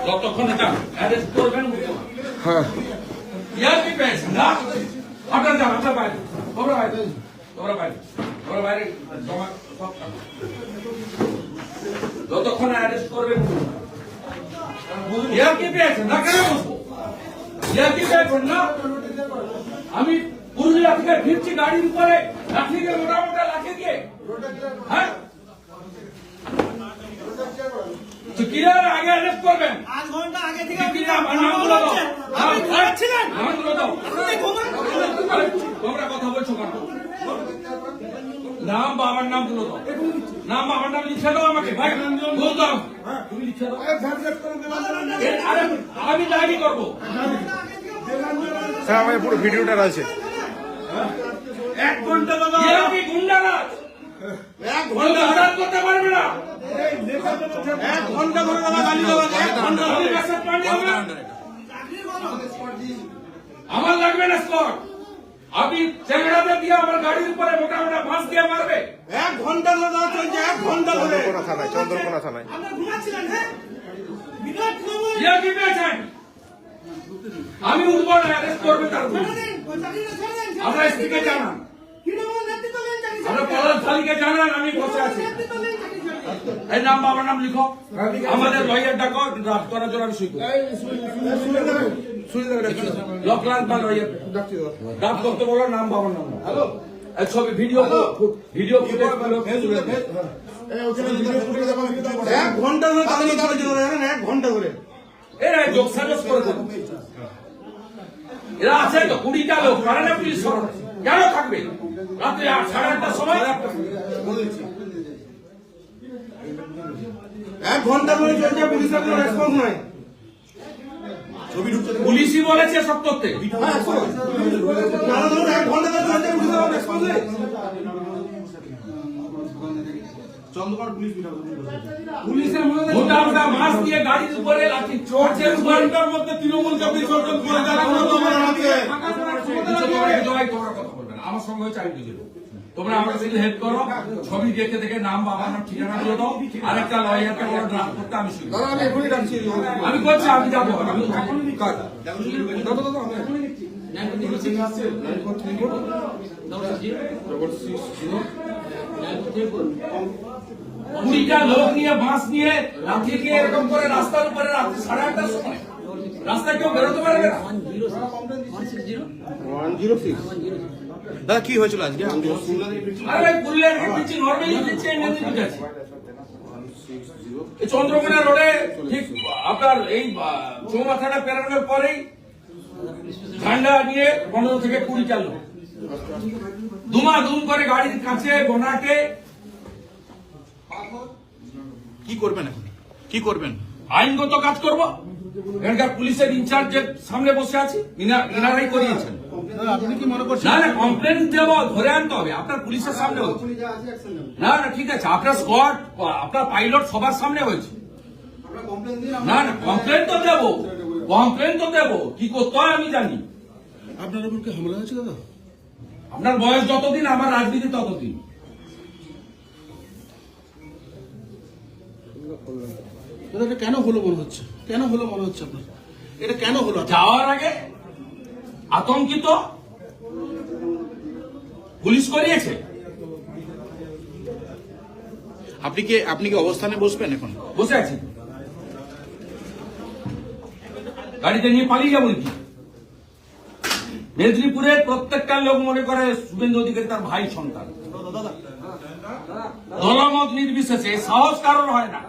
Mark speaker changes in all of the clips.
Speaker 1: যতক্ষণ এটা অ্যারেস্ট করবেন
Speaker 2: হ্যাঁ
Speaker 1: ইয়ার কি পেয়েছেন না আপনার যান আপনার বাইরে তোমরা বাইরে তোমরা বাইরে তোমরা বাইরে জমা সব যতক্ষণ অ্যারেস্ট করবেন ইয়ার কি পেয়েছেন না কেন বসবো ইয়ার কি পেয়েছেন না আমি পুরুলিয়া থেকে ফিরছি গাড়ির উপরে লাঠি দিয়ে মোটা মোটা লাঠি দিয়ে হ্যাঁ কিরার আগে অ্যারেস্ট করবেন
Speaker 3: 8 ঘন্টা আগে থেকে
Speaker 1: কি নাম নামগুলো দাও
Speaker 3: আপনি ঘুমাচ্ছিলেন
Speaker 1: নামগুলো দাও
Speaker 3: আপনি
Speaker 1: তোমরা কথা বলছো কেন নাম বাবার নাম গুলো দাও নাম বাবার নাম লিখে দাও আমাকে ভাই বলতাম তুমি লিখে দাও আরে আমি ডায়েরি করবো
Speaker 2: স্যার আমার পুরো ভিডিওটা আছে
Speaker 3: 1 ঘন্টা দাদা
Speaker 1: এরা কি গুন্ডারাজ
Speaker 3: 1 ঘন্টা
Speaker 1: হঠাৎ করতে পারবে না
Speaker 3: 1 ঘন্টা ধরে দাদা গালি দেওয়া 1 ঘন্টা
Speaker 1: আমি মেসেজ পাঠিয়ে হবে আমার লাগবে না স্কট আপনি চেংড়াতে দিয়ে আমার গাড়ির উপরে মোটা মোটা বাঁশ দিয়ে মারবে
Speaker 3: 1 ঘন্টা ধরে দাদা চলছে 1 ঘন্টা ধরে
Speaker 2: চন্দ্রকোনা থানায় চন্দ্রকোনা থানায়
Speaker 3: আপনি ঘুমাচ্ছিলেন হ্যাঁ বিরাট তৃণমূল
Speaker 1: ইয়া কি পেয়েছেন আমি উঠবো না অ্যারেস্ট করবে তার আপনার স্ত্রীকে জানান আপনার পলাশ থালিকে জানান আমি বসে আছি এই নাম বাবার নাম লিখো আমাদের লয়ার ডাকো ড্রাফট করার জন্য আমি সই করি লকলান বা লয়ার ড্রাফট করতে বলো নাম বাবার নাম হ্যালো ছবি ভিডিও ভিডিও ফুটেজ
Speaker 3: 1 ঘন্টা ধরে গালি চলছে দাদা 1 ঘন্টা ধরে
Speaker 1: এরা যোগ সাজস করে দেবো এরা আছে তো 20টা লোক পারে না পুলিশ সরানো কেন থাকবে রাত্রে 8:30টার সময়
Speaker 3: 1 ঘন্টা ধরে চলছে পুলিশের কোনো রেসপন্স নাই
Speaker 1: পুলিশই বলেছে সব করতে
Speaker 3: না ধরে 1 ঘন্টা ধরে চলছে পুলিশের কোনো রেসপন্স নেই পুলিশের মধ্যে
Speaker 1: মোটা মোটা মাছ দিয়ে গাড়ির উপরে লাঠি চড়ছে
Speaker 3: ঘন্টার মধ্যে তৃণমূলকে বিসর্জন করে দেওয়া হলো তোমার হাতে
Speaker 1: তোমরা কথা বলবে না আমার সঙ্গে হচ্ছে আমি বুঝে দেবো তোমরা আমাকে শুধু হেল্প করো ছবি দেখে দেখে নাম বাবার নাম ঠিকানা গুলো দাও আর একটা লয়ারকে বলো ড্রাফট করতে আমি শুরু
Speaker 2: দাদা আমি এখনই ডাকছি
Speaker 1: আমি করছি আমি যাবো আমি
Speaker 2: কাজ দাদা দাদা আমি
Speaker 1: কুড়িটা লোক নিয়ে বাঁশ নিয়ে লাঠি দিয়ে এরকম করে রাস্তার উপরে রাত্রি 8:30টার সময় রাস্তায় কেউ বেরোতে পারবে না
Speaker 2: 106 দাদা কি হয়েছিল আজকে আমি শুনলাম
Speaker 1: আরে ভাই পুরুলিয়ার দিচ্ছি নর্মালি দিচ্ছি এমনি ঠিক আছে এই চন্দ্রকোনা রোডে ঠিক আপনার এই চৌমাথাটা পেরানোর পরেই ঝান্ডা নিয়ে 15 থেকে 20টা লোক দুম করে গাড়ির কাছে গোনাকে
Speaker 2: কি করবেন এখন কি করবেন
Speaker 1: আইনগত কাজ করব এখানকার পুলিশের ইনচার্জের সামনে বসে আছি ইনারাই করিয়েছেন
Speaker 3: আপনি কি মনে করছেন
Speaker 1: না না কমপ্লেন দেব ধরে আনতে হবে আপনার পুলিশের সামনে হচ্ছে না না ঠিক আছে আপনার স্কোয়াড আপনার পাইলট সবার সামনে হয়েছে না না কমপ্লেন তো দেবো কি করতে হয় আমি জানি
Speaker 3: আপনার উপর কি হামলা হয়েছে দাদা
Speaker 1: আপনার বয়স যতদিন আমার রাজনীতি ততদিন
Speaker 3: দাদা এটা কেন হলো মনে হচ্ছে আপনার এটা কেন হলো
Speaker 1: যাওয়ার আগে আতঙ্কিত পুলিশ করিয়েছে
Speaker 2: আপনি কি অবস্থানে বসবেন এখন
Speaker 1: বসে আছি গাড়িতে নিয়ে পালিয়ে যাবো নাকি মেদিনীপুরের প্রত্যেকটা লোক মনে করে শুভেন্দু অধিকারী তার ভাই সন্তান দলমত নির্বিশেষে সাহস কারণ হয় না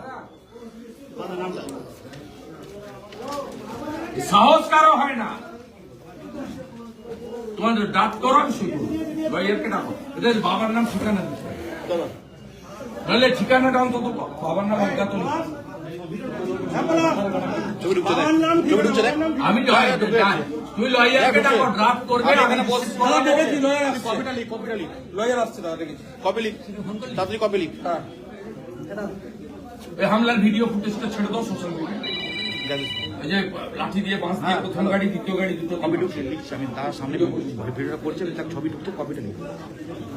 Speaker 1: সাহস কারো হয় না তোমাদের ডাক করো আমি শুরু লয়ারকে ডাকো এদের বাবার নাম ঠিকানা দিচ্ছে নাহলে ঠিকানাটা অন্তত বাবার নাম অজ্ঞাত আমি তুমি লয়ারকে ডাকো ড্রাফট করবে
Speaker 2: লয়ার আসছে দাদা দেখেছি কপি লিখ তাড়াতাড়ি কপি লিখ
Speaker 1: এই হামলার ভিডিও ফুটেজটা ছেড়ে দাও সোশ্যাল মিডিয়ায় ওই যে লাঠি দিয়ে বাঁশ দিয়ে প্রথম গাড়ি দ্বিতীয় গাড়ি দুটো
Speaker 4: কপি ঢুকছে লিখছি আমি তার সামনে ভিডিওটা করছি আমি তার ছবি ঢুকতে কপিটা নিই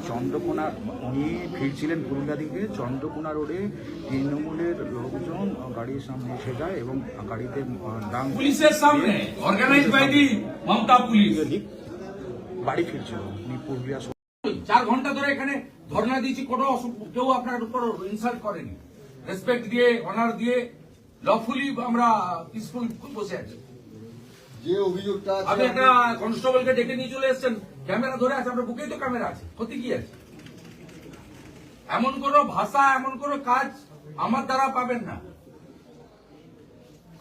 Speaker 4: চন্দ্রকোনা উনি ফিরছিলেন পুরুলিয়া দিকে চন্দ্রকোনা রোডে তৃণমূলের লোকজন গাড়ির সামনে এসে যায় এবং গাড়িতে ডাং
Speaker 1: পুলিশের সামনে organise by the Mamata police
Speaker 4: বাড়ি ফিরছিল উনি পুরুলিয়া
Speaker 1: 4 ঘন্টা ধরে এখানে ধর্ণা দিয়েছি, কোনো কেউ আপনার উপর ইনসাল্ট করেনি, রেসপেক্ট দিয়ে অনার দিয়ে লফুলি আমরা পিসফুল বসে আছি।
Speaker 5: যে অভিযোগটা আছে
Speaker 1: আপনি একটা কনস্টেবলকে ডেকে নিয়ে চলে এসেছেন, ক্যামেরা ধরে আছে, আপনার বুকেই তো ক্যামেরা আছে, ক্ষতি কি আছে? এমন কোন ভাষা এমন কোন কাজ আমার দ্বারা পাবেন না।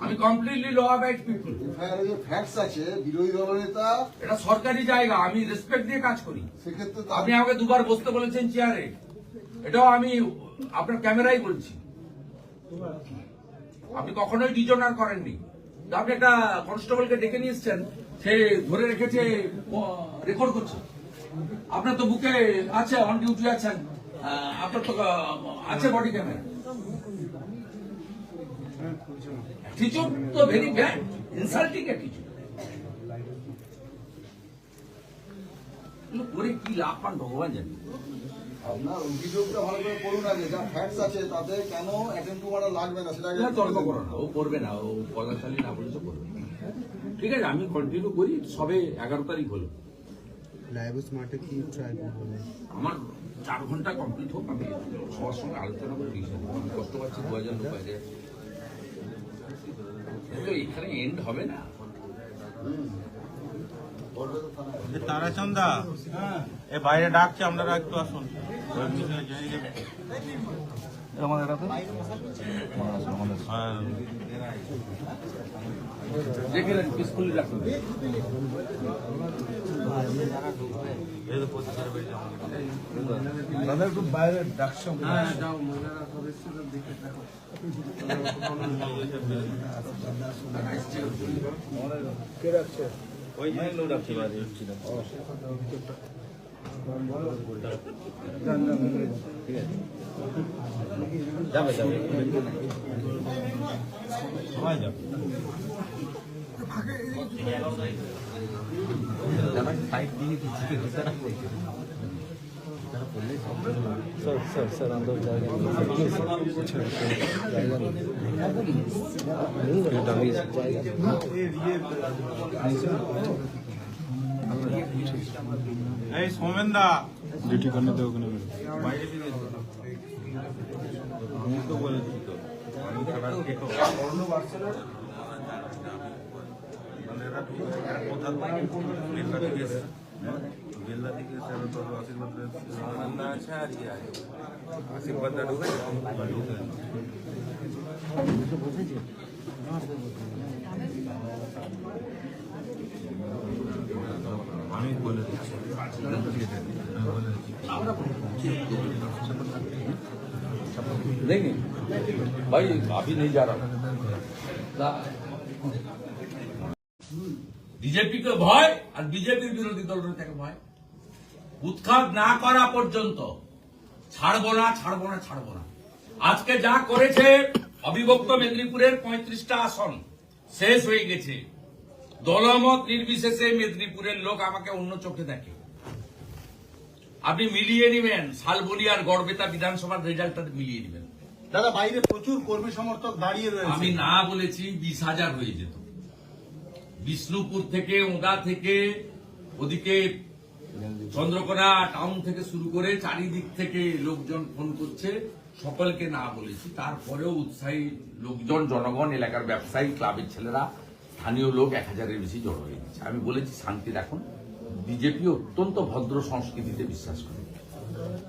Speaker 1: আমি completely law abiding people.
Speaker 5: FIR যে ফ্যাক্টস আছে বিরোধী দলনেতা
Speaker 1: এটা সরকারি জায়গা, আমি রেসপেক্ট দিয়ে কাজ করি।
Speaker 5: সেক্ষেত্রে
Speaker 1: আপনি আমাকে দুবার বসতে বলেছেন চেয়ারে, এটাও আমি আপনার ক্যামেরাই বলছি। আপনি কখনোই ডিজনার করেননি। আপনি একটা কনস্টেবলকে ডেকে নিয়ে এসছেন, সে ধরে রেখেছে, রেকর্ড করছে। আপনার তো বুকে আছে, অন ডিউটি আছেন, আপনার তো আছে বডি ক্যামেরা। অ্যাটিটিউড তো ভেরি ব্যাড, ইনসাল্টিং অ্যাটিটিউড। করে কি লাভ পান ভগবান জানে।
Speaker 5: আপনার অভিযোগটা ভালো করে করুন আগে, যা ফ্যাক্টস আছে তাতে কেন অ্যাটেন্ড টু মারা লাগবে না সেটা
Speaker 1: না, তর্ক করো না, ও করবে না, ও পদাশালী না বলে তো করবে না। ঠিক আছে, আমি কন্টিনিউ করি, সবে 11 তারিখ হলো। আমার 4 ঘন্টা কমপ্লিট হোক, আমি সবার সঙ্গে আলোচনা করে দিয়েছি। আমি কষ্ট পাচ্ছি, 2000 লোক বাইরে আছে। কিন্তু এখানে এন্ড হবে না।
Speaker 2: তারাচন্দা এ বাইরে ডাকছে, আপনারা একটু আসুন।
Speaker 1: দেখে নেন, পিসফুলি রাখুন।
Speaker 5: দাদা একটু বাইরে ডাকছো কে রাখছে
Speaker 2: ওই যে লোক ডাকছে বাইরে ছিল। যাবে যাবে সবাই যাবে।
Speaker 5: স্যার আন্দোলন জায়গা
Speaker 2: এই সোমেন দা ডিউটি করতে তো ওখানে বাইরে দিয়ে আমি তো বলেছি তো আমি খারাপ কেটো অন্য বার্সেলোনা মানে এরা কথা বেলা থেকে বেলা থেকে স্যার তো আশীর্বাদ না আছে আর কি আছে আশীর্বাদ দা ঢুকে আমি বলে দিচ্ছি
Speaker 1: नहीं भाई अभी नहीं जा रहा। বিজেপি কে ভয় আর বিজেপির বিরোধী দলনেতাকে ভয়। উৎখাত না করা পর্যন্ত ছাড়বো না, ছাড়বো না, ছাড়বো না। আজকে যা করেছে, অবিভক্ত মেদিনীপুরের 35টা আসন শেষ হয়ে গেছে। দলমত নির্বিশেষে মেদিনীপুরের লোক আমাকে অন্য চোখে দেখে। আপনি মিলিয়ে নেবেন, শালবনী আর গড়বেতা বিধানসভার রেজাল্টটা মিলিয়ে নেবেন।
Speaker 3: দাদা বাইরে প্রচুর কর্মী সমর্থক দাঁড়িয়ে রয়েছে।
Speaker 1: আমি না বলেছি 20,000 হয়ে যেত। বিষ্ণুপুর থেকে, ওদা থেকে, ওদিকে চন্দ্রকোনা টাউন থেকে শুরু করে চারিদিক থেকে লোকজন ফোন করছে, সকলকে না বলেছি। তারপরেও উৎসাহী লোকজন, জনগণ, এলাকার ব্যবসায়ী, ক্লাবের ছেলেরা, স্থানীয় লোক 1000-এর বেশি জড়ো হয়ে গেছে। আমি বলেছি শান্তি রাখুন। বিজেপি অত্যন্ত ভদ্র সংস্কৃতিতে বিশ্বাস করে।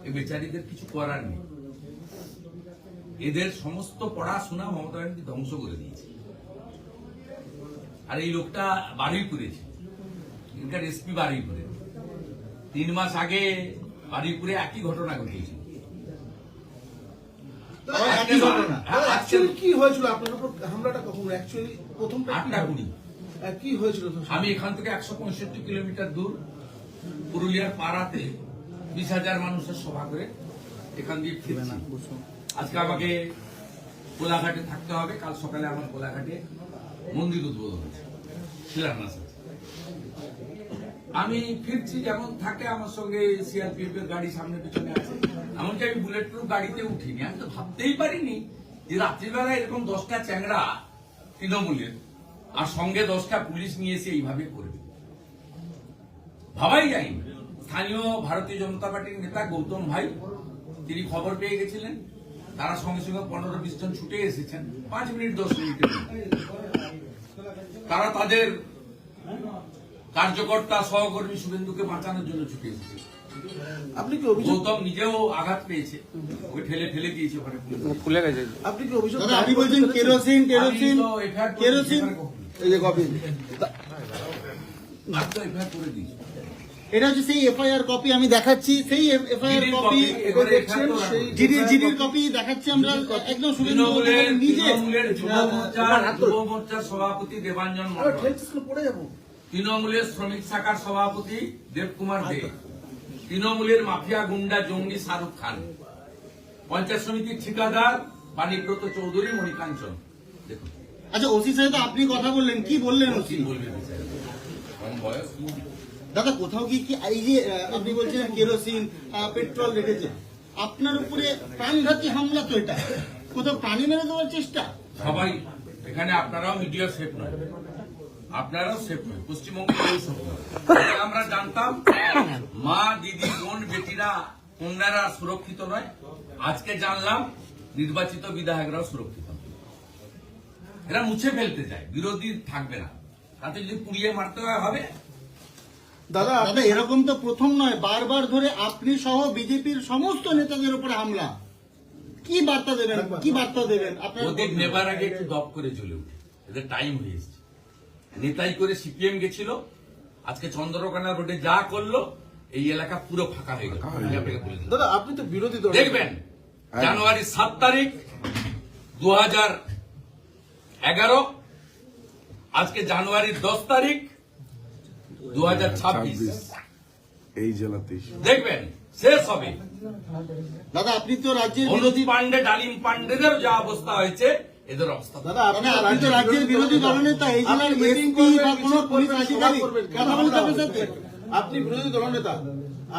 Speaker 1: এই বেচারীদের কিছু করার নেই। এদের সমস্ত পড়াশোনা মমতা ব্যানার্জি ধ্বংস করে দিয়েছে। আর এই লোকটা বারুইপুরেছে, এখানকার এসপি বারুইপুরে। 3 মাস আগে বারুইপুরে একই ঘটনা ঘটেছে।
Speaker 3: কি হয়েছিল আপনার উপর হামলাটা? কখন অ্যাকচুয়ালি প্রথমটা
Speaker 1: 8টা 20
Speaker 3: কি হয়েছিল?
Speaker 1: আমি এখান থেকে 165 কিলোমিটার দূর পুরুলিয়ার পাড়াতে 20,000 মানুষের সভা করে এখান দিয়ে ফিরছি। আজকে আমাকে কোলাঘাটে থাকতে হবে, কাল সকালে আমার কোলাঘাটে মন্দির উদ্বোধন আছে, শিলান্যাস আছে। আমি ফিরছি, যেমন থাকে আমার সঙ্গে সিআরপিএফ এর গাড়ি সামনে পিছনে আছে, এমনকি আমি বুলেট প্রুফ গাড়িতে উঠিনি। আমি তো ভাবতেই পারিনি যে রাত্রিবেলা এরকম 10টা চ্যাংড়া তৃণমূলের আর সঙ্গে 10টা পুলিশ নিয়ে এসে এইভাবে করবে, ভাবাই যায়নি। স্থানীয় ভারতীয় জনতা পার্টির নেতা গৌতম ভাই, তিনি খবর পেয়ে গেছিলেন, তারা সঙ্গে সঙ্গে 15-20 জন ছুটে এসেছেন 5 মিনিট 10 মিনিটের মধ্যে। তারা তাদের কার্যকর্তা সহকর্মী শুভেন্দুকে বাঁচানোর জন্য ছুটে এসেছে।
Speaker 3: আপনি কি অভিযোগ
Speaker 1: গৌতম নিজেও আঘাত পেয়েছে, ওকে ঠেলে দিয়েছে ওখানে পুলিশ।
Speaker 2: খুলে গেছে।
Speaker 3: আপনি কি অভিযোগ আপনি বলছেন কেরোসিন কেরোসিন
Speaker 1: আমি তো FIR করে
Speaker 3: কেরোসিন
Speaker 1: দিয়েছি,
Speaker 3: এই যে কপি
Speaker 1: আমি তো FIR করে দিয়েছি।
Speaker 3: এটা হচ্ছে সেই এফআইআর কপি আমি দেখাচ্ছি, সেই এফআইআর
Speaker 1: জিডির
Speaker 3: কপি
Speaker 1: copy, এবারে
Speaker 3: দেখছেন,
Speaker 1: FIR তো
Speaker 3: সেই
Speaker 1: রাখবো।
Speaker 3: জিডির কপি দেখাচ্ছি আমরা একদম শুভেন্দু অধিকারী নিজে
Speaker 1: তৃণমূলের যুব মোর্চার সভাপতি দেবাঞ্জন মণ্ডল,
Speaker 3: পড়ে যাবো।
Speaker 1: তৃণমূলের শ্রমিক শাখার সভাপতি দেবকুমার দে, তৃণমূলের মাফিয়া গুন্ডা জঙ্গি শাহরুখ খান, পঞ্চায়েত সমিতির ঠিকাদার বাণীব্রত চৌধুরী, মণিকাঞ্চন। দেখুন
Speaker 3: আচ্ছা ওসি সাহেব আপনি কথা বললেন, কি বললেন
Speaker 1: কি
Speaker 3: ওসি?
Speaker 1: বলবে বিচার, কম বয়স।
Speaker 3: দাদা কোথাও কি কি এই যে আপনি বলছেন কেরোসিন পেট্রোল রেখেছে, আপনার উপরে প্রাণঘাতী হামলা তো এটা, কোথাও প্রাণী মেরে দেওয়ার চেষ্টা?
Speaker 1: সবাই এখানে, আপনারাও মিডিয়া সেফ নয়, আপনারাও সেফ নয়, পশ্চিমবঙ্গে কেউ সেফ নয়। আগে আমরা জানতাম মা, দিদি, বোন, বেটিরা, কন্যারা সুরক্ষিত নয়। আজকে জানলাম নির্বাচিত বিধায়করাও সুরক্ষিত নয়। এরা মুছে ফেলতে চায়, বিরোধী থাকবে না, তাতে যদি পুড়িয়ে মারতে হয় হবে।
Speaker 3: দাদা দাদা এরকম তো প্রথম নয়, বারবার ধরে আপনি সহ বিজেপির সমস্ত নেতাদের উপরে হামলা। কি বার্তা দেবেন, কি বার্তা দেবেন আপনার?
Speaker 1: ওদের নেবার আগে একটু দপ করে চলে উঠে, এদের টাইম হয়ে এসছে। নেতাই করে সিপিএম গেছিল, আজকে চন্দ্রকোনা রোডে যা করলো, এই এলাকা পুরো ফাঁকা হয়ে গেল। আমি আপনাকে বলে দিলাম।
Speaker 3: দাদা আপনি তো বিরোধী দল,
Speaker 1: দেখবেন জানুয়ারি 7 তারিখ 2011, আজকে জানুয়ারির 10 তারিখ 2026,
Speaker 2: এই জেলাতেই
Speaker 1: দেখবেন শেষ হবে।
Speaker 3: দাদা আপনি তো রাজ্যের
Speaker 1: অনুজ
Speaker 3: বিরোধী,
Speaker 1: পান্ডে, ডালিম পান্ডেদের যা অবস্থা হয়েছে, এদের অবস্থা।
Speaker 3: দাদা আপনি তো রাজ্যের বিরোধী দলনেতা, এই জেলার এসপি বা কোনো পুলিশ আধিকারিক কথা বলতে হবে সাথে।
Speaker 6: আপনি বিরোধী দলনেতা,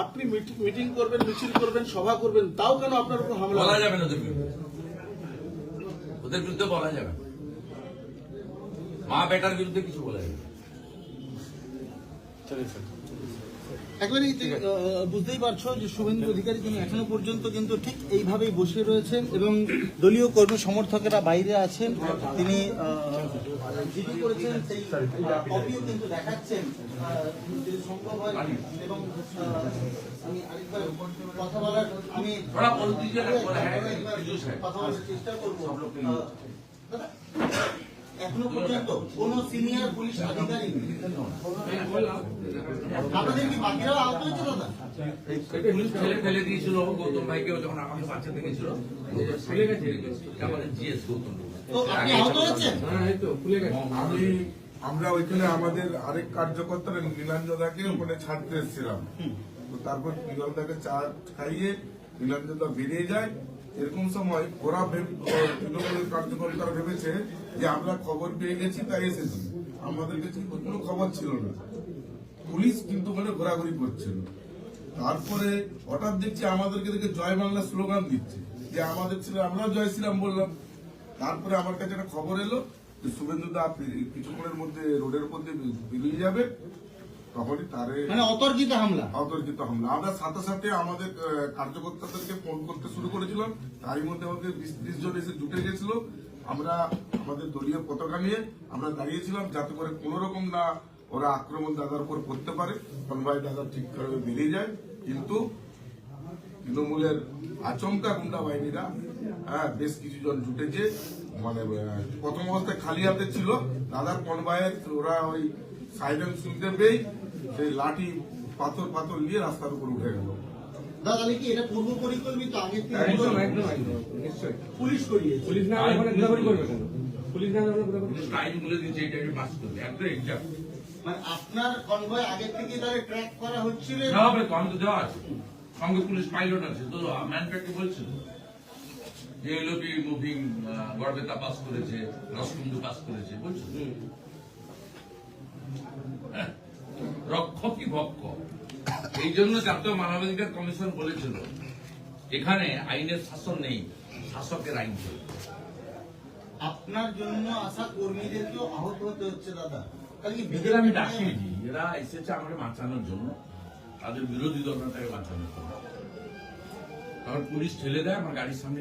Speaker 6: আপনি মিটিং করবেন, মিছিল করবেন, সভা করবেন, তাও কেন আপনার উপর হামলা?
Speaker 1: বলা যাবে না ওদের বিরুদ্ধে, ওদের বিরুদ্ধে বলা যাবে না। মা বেটার বিরুদ্ধে কিছু বলা যাবে না।
Speaker 3: একবারে বুঝতেই পারছো যে শুভেন্দু অধিকারী তিনি এখনো পর্যন্ত কিন্তু ঠিক এইভাবেই বসে রয়েছেন এবং দলীয় কর্মী সমর্থকেরা বাইরে আছেন। তিনি জিডি করেছেন, সেই কপিও কিন্তু দেখাচ্ছেন যদি সম্ভব হয়। এবং আমি আরেকবার কথা বলার
Speaker 1: थोड़ा बोल दीजिए ना, बोला है पीयूष है।
Speaker 3: কথা বলার চেষ্টা করবো। দাদা, এখনো পর্যন্ত কোন সিনিয়র পুলিশ আধিকারিক আপনাদের কি বাকিরাও আহত হয়েছে? দাদা
Speaker 1: পুলিশ ফেলে দিয়েছিল গৌতম ভাইকে যখন আমাকে বাঁচাতে গেছিল, আমাদের জিএস গৌতম।
Speaker 3: তো আপনি আহত হয়েছেন?
Speaker 7: আমরা ওইখানে আমাদের আরেক কার্যকর্তারা নীলাঞ্জদাকে ওখানে ছাড়তে এসেছিলাম, তো তারপর নীলাঞ্জদাকে চা খাইয়ে নীলাঞ্জদা বেরিয়ে যায়। এরকম সময় ওরা তৃণমূলের কার্যকর্তারা ভেবেছে যে আমরা খবর পেয়ে গেছি তাই এসেছি, আমাদের কাছে কোনো খবর ছিল না। পুলিশ কিন্তু মানে ঘোরাঘুরি করছিল। তারপরে হঠাৎ দেখছি আমাদেরকে দেখে জয় বাংলা স্লোগান দিচ্ছে, যে আমাদের ছিল, আমরাও জয় শ্রীরাম বললাম। তারপরে আমার কাছে একটা খবর এলো যে শুভেন্দুদা কিছুক্ষণের মধ্যে রোডের উপর দিয়ে বেরিয়ে যাবে, তখনই তারে
Speaker 3: মানে অতর্কিত হামলা।
Speaker 7: অতর্কিত হামলা। আমরা সাথে সাথে আমাদের কার্যকর্তাদেরকে ফোন করতে শুরু করেছিলাম, তারই মধ্যে আমাদের 20-30 জন এসে জুটে গেছিল। আমরা আমাদের দলীয় পতাকা নিয়ে আমরা দাঁড়িয়েছিলাম যাতে করে কোন রকম না ওরা আক্রমণ দাদার উপর করতে পারে, কনভয় দাদা ঠিকভাবে বেরিয়ে যায়। কিন্তু তৃণমূলের আচমকা গুন্ডা বাহিনীরা বেশ কিছু জন জুটেছে, মানে প্রথম অবস্থায় খালি হাতে ছিল, দাদার কনভয়ের ওরা ওই সাইলেন্স শুনতে পেয়ে সেই লাঠি পাথর নিয়ে রাস্তার উপর উঠে গেল।
Speaker 3: দাদা কি এটা পূর্ব পরিকল্পিত? আগে
Speaker 6: একদম নিশ্চয়ই
Speaker 3: পুলিশ করিয়েছে।
Speaker 6: পুলিশ না ওখানে ঘোরাঘুরি করবে কেন? পুলিশ না ওখানে ঘোরাঘুরি
Speaker 1: পুলিশ টাইম বলে দিচ্ছে, এটা একটু পাস করবে একদম এক্সাক্ট।
Speaker 3: মানে আপনার কনভয় আগে থেকে তারা ট্র্যাক করা হচ্ছিল?
Speaker 1: দেওয়া হবে তো, আমি তো দেওয়া আছে, সঙ্গে পুলিশ পাইলট আছে, তো ম্যানপ্যাককে বলছিল। যে এলওপি মুভিং গড়বেতা পাস করেছে, রসকুন্ডু পাস করেছে, বলছো রক্ষকই ভক্ষ। এই জন্য জাতীয় মানবাধিকার কমিশন বলেছিল এখানে আইনের শাসন নেই, শাসকের আইন চলবে।
Speaker 3: আপনার জন্য আসা কর্মীদেরকেও আহত হতে হচ্ছে দাদা।
Speaker 1: এদের আমি ডাকিনি, এরা এসেছে আমাকে বাঁচানোর জন্য, তাদের বিরোধী দলটাকে বাঁচানোর জন্য। তারপর পুলিশ ঠেলে দেয়, আমার গাড়ির সামনে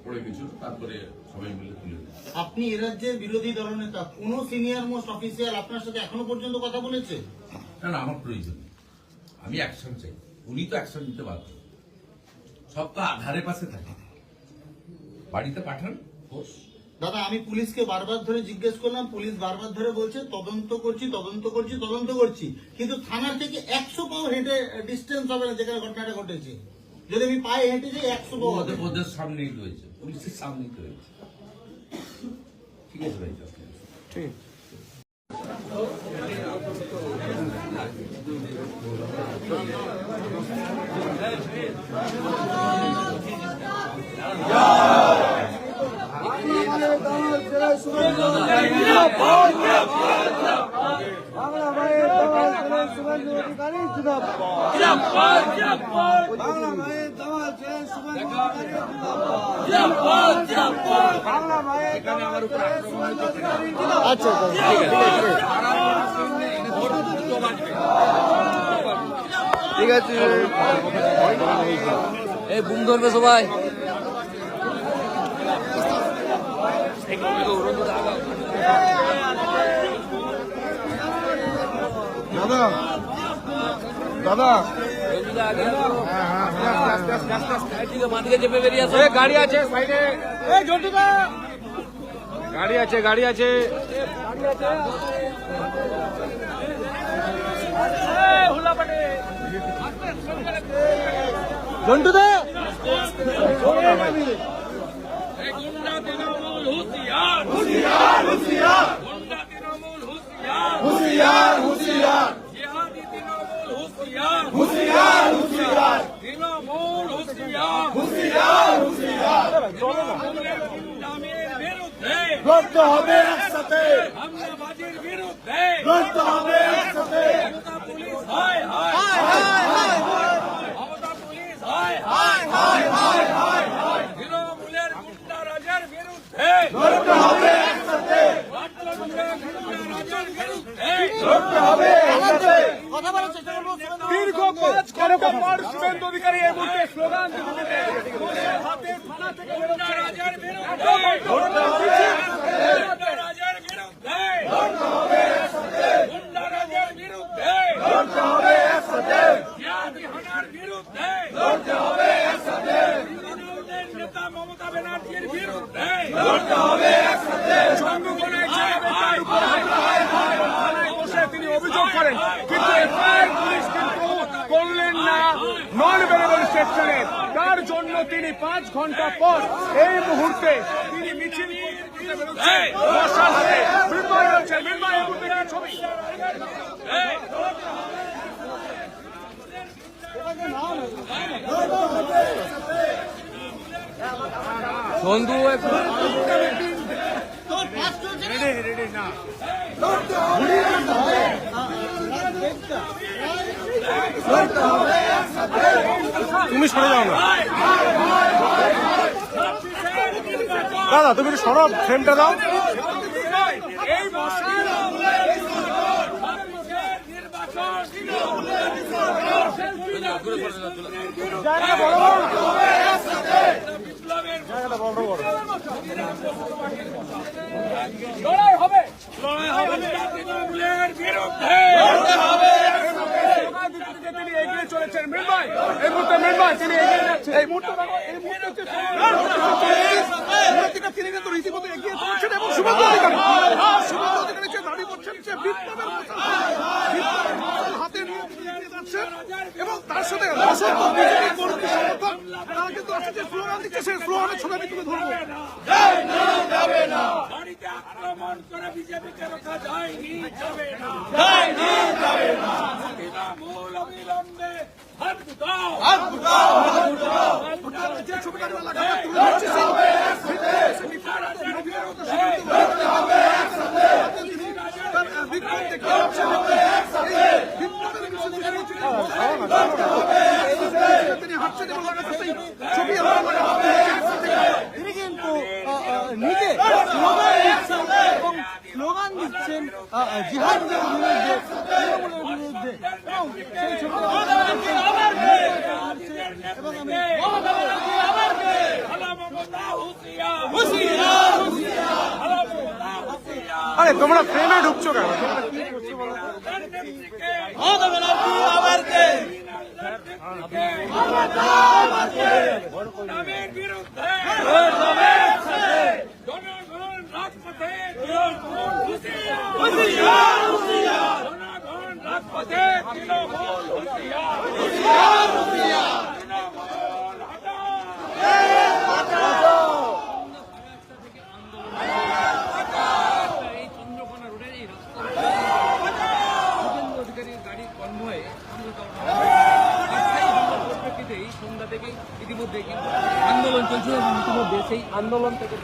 Speaker 1: পড়ে গেছিল, তারপরে সবাই মিলে তুলে দেয়।
Speaker 3: আপনি এ রাজ্যের বিরোধী দলনেতা, কোন সিনিয়র মোস্ট অফিসিয়াল আপনার সাথে এখনো পর্যন্ত কথা বলেছে?
Speaker 1: না, আমার প্রয়োজন নেই, আমি অ্যাকশন চাই। উনি তো অ্যাকশন নিতে বাধ্য, সব তো আধারের পাশে থাকে। বাড়িতে পাঠান ফোর্স।
Speaker 3: দাদা, আমি পুলিশকে বারবার ধরে জিজ্ঞেস করলাম, পুলিশ বারবার ধরে বলছে তদন্ত করছি, কিন্তু থানার থেকে 100 পাও হেঁটে ডিস্টেন্স হবে না যেখানে ঘটনাটা ঘটেছে। যদি আমি পায়ে হেঁটে যাই 100 পাও হবে।
Speaker 1: ওদের সামনেই রয়েছে, পুলিশের সামনেই রয়েছে। ঠিক আছে ভাই, ঠিক।
Speaker 8: বাংলা মায়ের দাওয়াল ছিলেন শুভেন্দু অধিকারী জিন্দাবাদ। বাংলা মায়ের দাওয়াল ছিলেন শুভেন্দু অধিকারী জিন্দাবাদ। বাংলা মায়ের দাওয়াল ছিলেন শুভেন্দু অধিকারী জিন্দাবাদ। আচ্ছা, ঠিক আছে,
Speaker 9: এই বুম ধরবে সবাই।
Speaker 8: দাদা দাদা
Speaker 9: মাটিকে চেপে বেরিয়ে আসো।
Speaker 8: গাড়ি আছে সাইডে, গাড়ি আছে, গাড়ি আছে। জন্টুদা লড়তে হবে একসাথে, হামলাবাজির বিরুদ্ধে লড়তে হবে একসাথে। পুলিশ হায় হায় হায় হায়, পুলিশ হায় হায় হায় হায় হায় হায়, তৃণমূলের গুন্ডারাজের বিরুদ্ধে লড়তে হবে একসাথে, গুন্ডারাজের বিরুদ্ধে লড়তে হবে একসাথে। কথা বলার চেষ্টা করব। দীর্ঘ 5 ঘন্টা পর শুভেন্দু অধিকারী এই মুহূর্তে স্লোগান দিতে হাতে থানা থেকে গুন্ডারাজের বিরুদ্ধে লড়তে হবে একসাথে, গুন্ডারাজের বিরুদ্ধে লড়তে হবে একসাথে, গুন্ডারাজের বিরুদ্ধে লড়তে হবে একসাথে, জিহাদি হানার বিরুদ্ধে লড়তে হবে একসাথে, তৃণমূলের নেতা মমতা ব্যানার্জির বিরুদ্ধে লড়তে হবে একসাথে। সংগঠনের থানায় বসে তিনি অভিযোগ করেন, কিন্তু এফআইআর পুলিশ কিন্তু করলেন না নন অ্যাভেলেবল সেকশনে। তার জন্য তিনি 5 ঘন্টা পর এই মুহূর্তে তিনি মিছিল করতে বেরোচ্ছেন। বর্ষার হাতে মৃন্ময় রয়েছেন, মৃন্ময় এই মুহূর্তে কি ছবি?
Speaker 9: বন্ধু
Speaker 8: তুমি সরে যাও না দাদা, তুমি একটু সরব, ফ্রেমটা দাও। এই লড়াই হবে, লড়াই হবে তৃণমূলের বিরুদ্ধে লড়তে হবে। তিনি এগিয়ে চলেছেন, মৃন্ময় এই মুহূর্তে, মৃন্ময় তিনি এগিয়ে যাচ্ছেন এই মুহূর্তে। তিনি কিন্তু রীতিমতো এগিয়ে চলছেন এবং শুভেন্দু অধিকারী যে দাবি করছেন যে বিপ্লবের হাতে নিয়ে যাচ্ছেন এবং তার সাথে অসংখ্য বিজেপি কর্মী সমর্থক তারা কিন্তু আসছে, স্লোগান দিচ্ছে, সেই স্লোগানের ছবি আমি তুলে ধরবো।
Speaker 1: বাড়িতে আক্রমণ করে বিজেপিকে রোখা যায়নি, যাবে না। তৃণমূল অবিলম্বে হাত উঠাও।
Speaker 8: যে ছবিটা আমরা লাগাবো, তুলে ধরছি, সেই
Speaker 1: রাজার বিরুদ্ধে
Speaker 8: বিক্ষোভ দেখতে হচ্ছে। বিপ্লবের মিছিল তিনি হাঁটছেন এবং লাগাচ্ছে সেই ছবি আমরা লাগাবো।
Speaker 3: তিনি কিন্তু নিজে স্লোগান দিচ্ছেন এবং স্লোগান দিচ্ছেন জিহাদের বিরুদ্ধে, তৃণমূলের বিরুদ্ধে, এবং সেই ছবি এবং আমি
Speaker 8: আরে তোমরা ফ্রেমে ঢুকছো কেন?
Speaker 1: নামের বিরুদ্ধে জনগণ রাজপথে, তৃণমূল হুঁশিয়ার। জনগণ রাজপথে, তৃণমূল হুঁশিয়ার। তৃণমূল
Speaker 9: এই চন্দ্রকোনা রোডের এই রাস্তা শুভেন্দু অধিকারীর গাড়ির কনভয়ে পরিপ্রেক্ষিতে এই সন্ধ্যা থেকে ইতিমধ্যে কিন্তু আন্দোলন চলছে এবং ইতিমধ্যে সেই আন্দোলন থেকে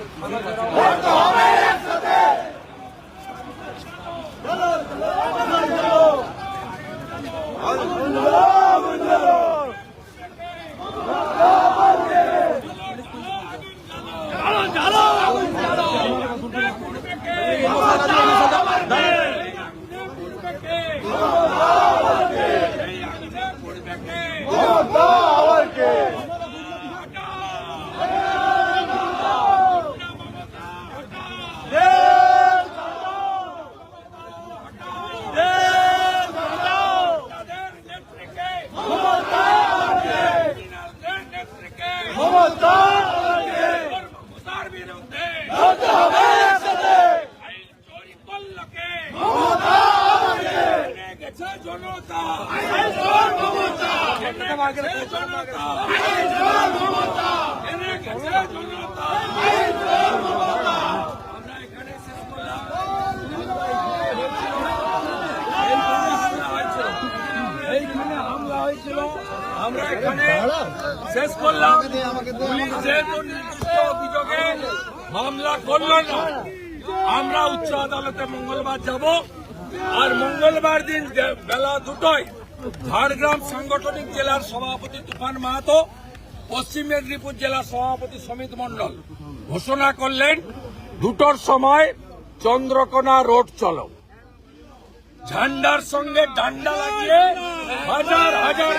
Speaker 1: জনতা আমরা এখানে শেষ করলাম। এইখানে হামলা হয়েছিল, আমরা এখানে শেষ করলাম। পুলিশ যেহেতু নির্দিষ্ট অভিযোগে মামলা করল না, আমরা উচ্চ আদালতে মঙ্গলবার যাব। আর মঙ্গলবার দিন বেলা 2টায় ঝাড়গ্রাম সাংগঠনিক জেলার সভাপতি তুফান মাহাতো, পশ্চিম মেদিনীপুর জেলার সভাপতি সমিত মণ্ডল ঘোষণা করলেন 2টার সময় চন্দ্রকোনা রোড চলো। ঝান্ডার সঙ্গে ডান্ডা লাগিয়ে হাজার হাজার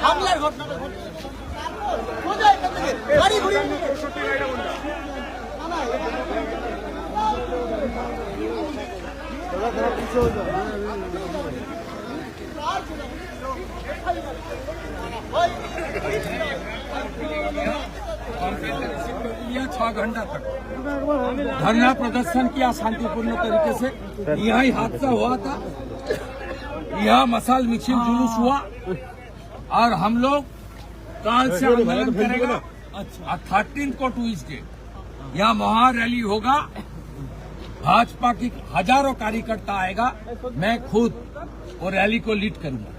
Speaker 3: হামলার ঘটনাটা ঘটছে কোথায় এখান থেকে গাড়ি ঘুরিয়ে নিয়ে
Speaker 1: लिया 6 घंटा तक धरना प्रदर्शन किया शांतिपूर्ण तरीके से। यहाँ ही हादसा हुआ था, यहाँ मसाल मिছিল जुलूस हुआ और हम लोग काल से आंदोलन करेगा। और 13 को ट्यूसडे यहाँ महा रैली होगा। भाजपा की हजारों कार्यकर्ता आएगा, मैं खुद वो रैली को लीड करूंगा।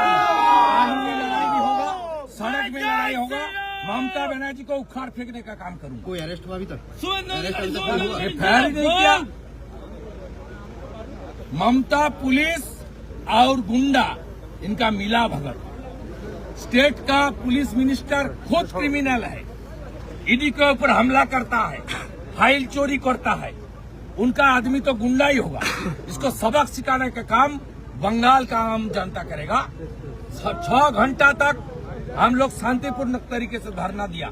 Speaker 1: कानूनी लड़ाई भी होगा, सड़क में लड़ाई होगा। ममता बनर्जी को उखाड़ फेंकने का काम करूंगा।
Speaker 3: कोई अरेस्ट हुआ अभी तक?
Speaker 1: एफआईआर नहीं किया। ममता पुलिस और गुंडा इनका मिला भगत। स्टेट का पुलिस मिनिस्टर खुद क्रिमिनल है, ईडी के ऊपर हमला करता है, फाइल चोरी करता है। उनका आदमी तो गुंडा ही होगा। इसको सबक सिखाने का काम बंगाल का आम जनता करेगा। 6 घंटा तक हम लोग शांतिपूर्ण तरीके से धरना दिया।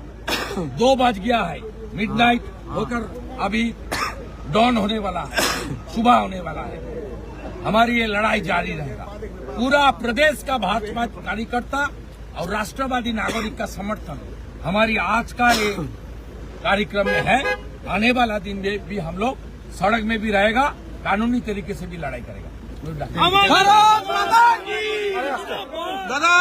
Speaker 1: 2 बज गया है, मिडनाइट होकर अभी डॉन होने वाला है, सुबह होने वाला है। हमारी ये लड़ाई जारी रहेगा। पूरा प्रदेश का भाजपा कार्यकर्ता और राष्ट्रवादी नागरिक का समर्थन हमारी आज का ये कार्यक्रम में है। आने वाला दिन में भी हम लोग सड़क में भी रहेगा, कानूनी तरीके से भी लड़ाई करेगा।
Speaker 8: दादा